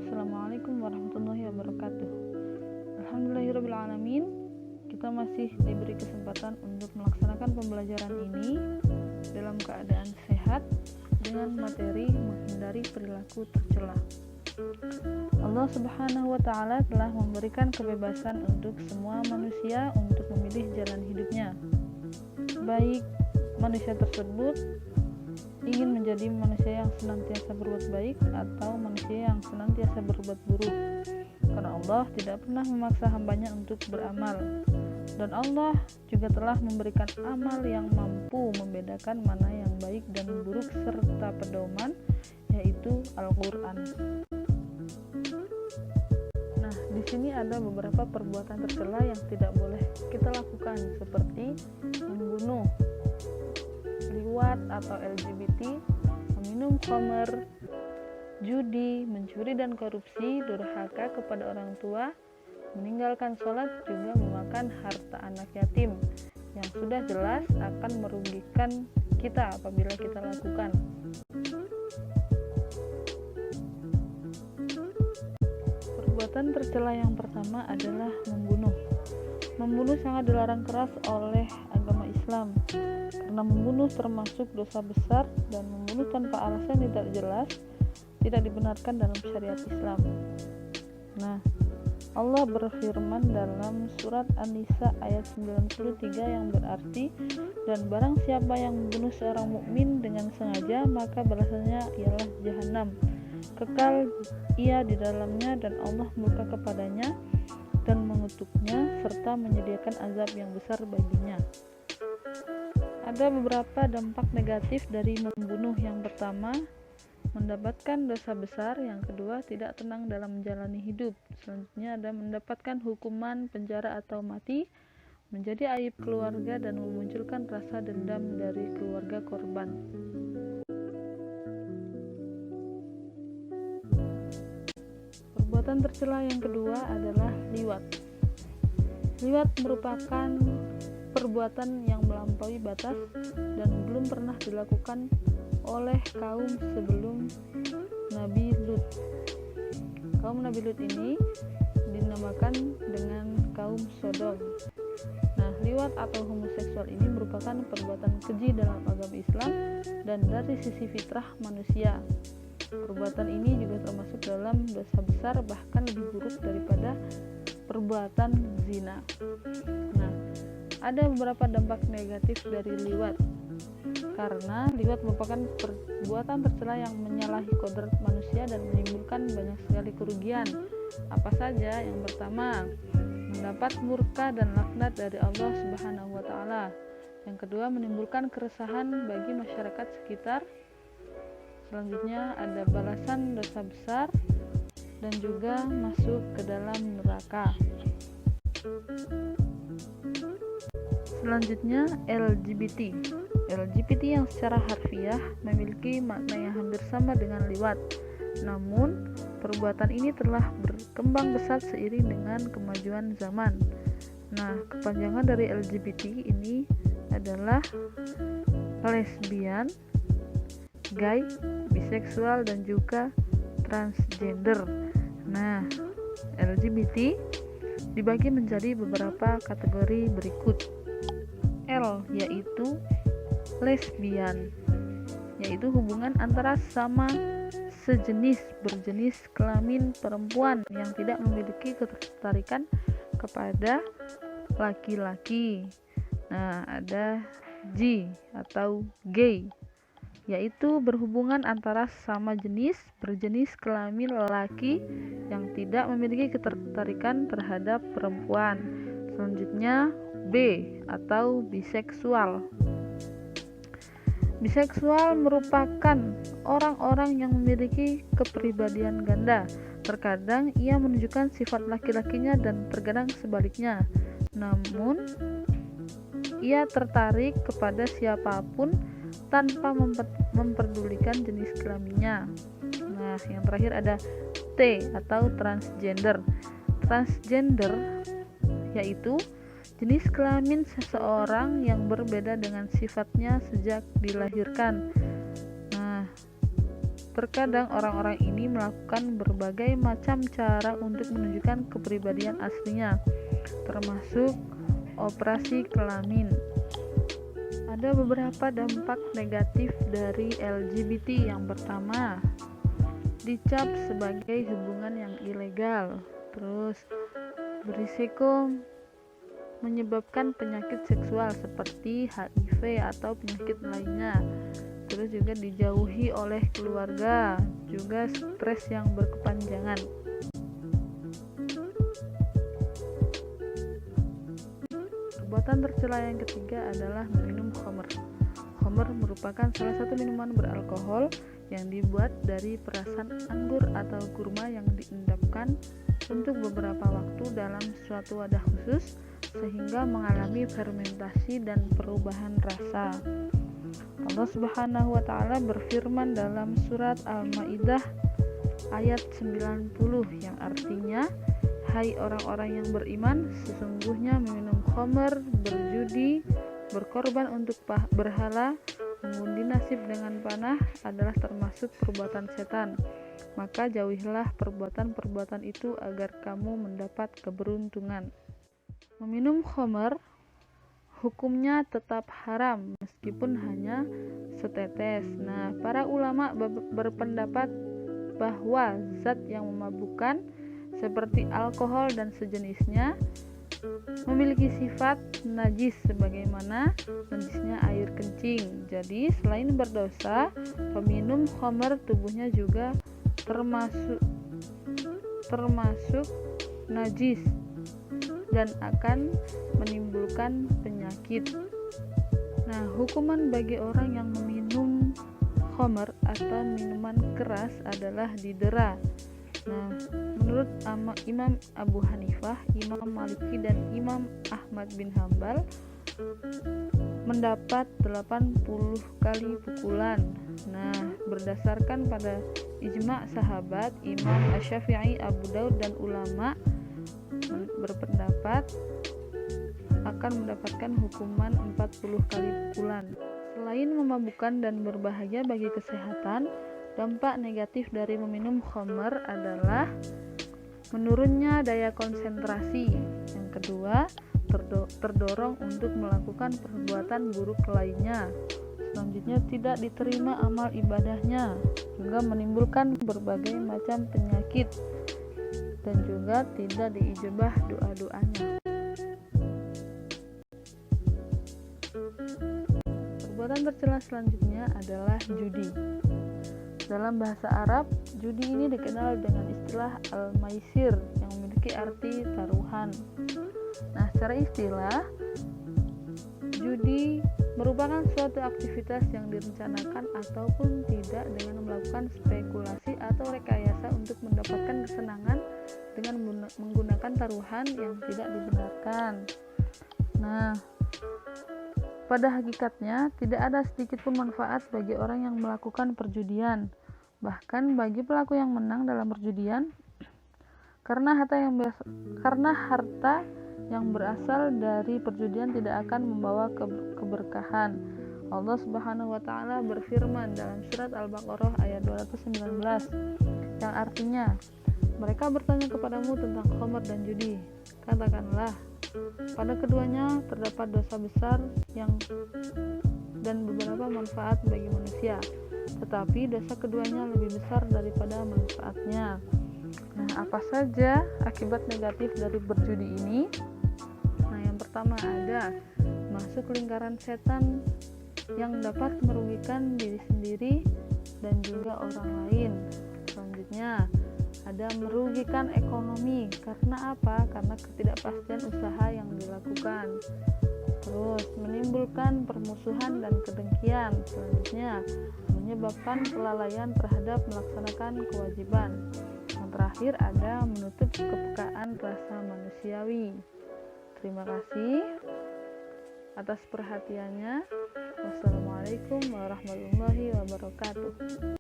Assalamualaikum warahmatullahi wabarakatuh. Alhamdulillahirrabbilalamin. Kita masih diberi kesempatan untuk melaksanakan pembelajaran ini dalam keadaan sehat dengan materi menghindari perilaku tercela. Allah Subhanahu wa Ta'ala telah memberikan kebebasan untuk semua manusia untuk memilih jalan hidupnya, baik manusia tersebut ingin menjadi manusia yang senantiasa berbuat baik atau manusia yang senantiasa berbuat buruk, karena Allah tidak pernah memaksa hambanya untuk beramal, dan Allah juga telah memberikan amal yang mampu membedakan mana yang baik dan buruk serta pedoman, yaitu Al-Quran. Nah, di sini ada beberapa perbuatan tercela yang tidak boleh kita lakukan, seperti membunuh, liwat atau LGBT, meminum khamr, judi, mencuri dan korupsi, durhaka kepada orang tua, meninggalkan sholat, juga memakan harta anak yatim, yang sudah jelas akan merugikan kita apabila kita lakukan. Perbuatan tercela yang pertama adalah membunuh. Membunuh sangat dilarang keras oleh agama Islam, karena membunuh termasuk dosa besar, dan membunuh tanpa alasan tidak jelas tidak dibenarkan dalam syariat Islam. Nah, Allah berfirman dalam surat An-Nisa ayat 93 yang berarti, dan barang siapa yang membunuh seorang mukmin dengan sengaja, maka balasannya ialah jahanam, kekal ia di dalamnya, dan Allah murka kepadanya dan mengutuknya serta menyediakan azab yang besar baginya. Ada beberapa dampak negatif dari membunuh. Yang pertama, mendapatkan dosa besar. Yang kedua, tidak tenang dalam menjalani hidup. Selanjutnya ada mendapatkan hukuman penjara atau mati, menjadi aib keluarga, dan memunculkan rasa dendam dari keluarga korban. Perbuatan tercela yang kedua adalah liwat. Liwat merupakan perbuatan yang melampaui batas dan belum pernah dilakukan oleh kaum sebelum Nabi Lut. Kaum Nabi Lut ini dinamakan dengan kaum Sodom. Nah, liwat atau homoseksual ini merupakan perbuatan keji dalam agama Islam dan dari sisi fitrah manusia. Perbuatan ini juga termasuk dalam dosa besar, bahkan lebih buruk daripada perbuatan zina. Nah, ada beberapa dampak negatif dari liwat, karena liwat merupakan perbuatan tercela yang menyalahi kodrat manusia dan menimbulkan banyak sekali kerugian. Apa saja? Yang pertama, mendapat murka dan laknat dari Allah Subhanahu wa Ta'ala. Yang kedua, menimbulkan keresahan bagi masyarakat sekitar. Selanjutnya ada balasan dosa besar dan juga masuk ke dalam neraka. Selanjutnya LGBT. LGBT yang secara harfiah memiliki makna yang hampir sama dengan liwat. Namun, perbuatan ini telah berkembang pesat seiring dengan kemajuan zaman. Nah, kepanjangan dari LGBT ini adalah lesbian, gay, biseksual, dan juga transgender. Nah, LGBT dibagi menjadi beberapa kategori berikut. L, yaitu lesbian, yaitu hubungan antara sama sejenis berjenis kelamin perempuan yang tidak memiliki ketertarikan kepada laki-laki. Nah, ada G atau gay, yaitu berhubungan antara sama jenis berjenis kelamin lelaki yang tidak memiliki ketertarikan terhadap perempuan. Selanjutnya B atau biseksual. Biseksual merupakan orang-orang yang memiliki kepribadian ganda. Terkadang ia menunjukkan sifat laki-lakinya dan terkadang sebaliknya. Namun, ia tertarik kepada siapapun tanpa memperdulikan jenis kelaminnya. Nah, yang terakhir ada T atau transgender. Transgender yaitu jenis kelamin seseorang yang berbeda dengan sifatnya sejak dilahirkan. Nah, Terkadang orang-orang ini melakukan berbagai macam cara untuk menunjukkan kepribadian aslinya, termasuk operasi kelamin. Ada beberapa dampak negatif dari LGBT. Yang pertama, dicap sebagai hubungan yang ilegal, terus berisiko menyebabkan penyakit seksual seperti HIV atau penyakit lainnya, terus juga dijauhi oleh keluarga, juga stres yang berkepanjangan. Perbuatan tercela yang ketiga adalah meminum khamr. Khamr merupakan salah satu minuman beralkohol yang dibuat dari perasan anggur atau kurma yang diendapkan untuk beberapa waktu dalam suatu wadah khusus sehingga mengalami fermentasi dan perubahan rasa. Allah Subhanahu wa taala berfirman dalam surat Al-Maidah ayat 90 yang artinya, hai orang-orang yang beriman, sesungguhnya meminum khamr, berjudi, berkorban untuk berhala, mengundi nasib dengan panah adalah termasuk perbuatan setan. Maka jauhilah perbuatan-perbuatan itu agar kamu mendapat keberuntungan. Meminum khamr hukumnya tetap haram meskipun hanya setetes. Nah, para ulama berpendapat bahwa zat yang memabukkan seperti alkohol dan sejenisnya memiliki sifat najis sebagaimana najisnya air kencing. Jadi, selain berdosa, peminum khamr tubuhnya juga termasuk najis dan akan menimbulkan penyakit. Nah, hukuman bagi orang yang meminum khamr atau minuman keras adalah didera. Nah, menurut Imam Abu Hanifah, Imam Maliki dan Imam Ahmad bin Hambal mendapat 80 kali pukulan. Nah, berdasarkan pada ijma' sahabat, Imam Asy-Syafi'i, Abu Daud dan ulama berpendapat akan mendapatkan hukuman 40 kali pukulan. Selain memabukkan dan berbahaya bagi kesehatan, dampak negatif dari meminum khamr adalah menurunnya daya konsentrasi. Yang kedua, terdorong untuk melakukan perbuatan buruk lainnya. Selanjutnya, tidak diterima amal ibadahnya, juga menimbulkan berbagai macam penyakit dan juga tidak diijabah doa-doanya. Perbuatan tercela selanjutnya adalah judi. Dalam bahasa Arab, judi ini dikenal dengan istilah al-maisir yang memiliki arti taruhan. Nah, secara istilah, judi merupakan suatu aktivitas yang direncanakan ataupun tidak dengan melakukan spekulasi atau rekayasa untuk mendapatkan kesenangan dengan menggunakan taruhan yang tidak dibenarkan. Nah, pada hakikatnya tidak ada sedikit pun manfaat bagi orang yang melakukan perjudian, bahkan bagi pelaku yang menang dalam perjudian, karena harta yang berasal dari perjudian tidak akan membawa keberkahan. Allah Subhanahu wa taala berfirman dalam surat Al-Baqarah ayat 219 yang artinya, mereka bertanya kepadamu tentang khamr dan judi. Katakanlah, pada keduanya terdapat dosa besar dan beberapa manfaat bagi manusia, tetapi dosa keduanya lebih besar daripada manfaatnya. Nah, apa saja akibat negatif dari berjudi ini? Nah, yang pertama ada masuk lingkaran setan yang dapat merugikan diri sendiri dan juga orang lain. Selanjutnya, ada merugikan ekonomi. Karena apa? Karena ketidakpastian usaha yang dilakukan. Terus menimbulkan permusuhan dan kedengkian. Selanjutnya, menyebabkan kelalaian terhadap melaksanakan kewajiban. Yang terakhir ada menutup kepekaan rasa manusiawi. Terima kasih atas perhatiannya. Wassalamualaikum warahmatullahi wabarakatuh.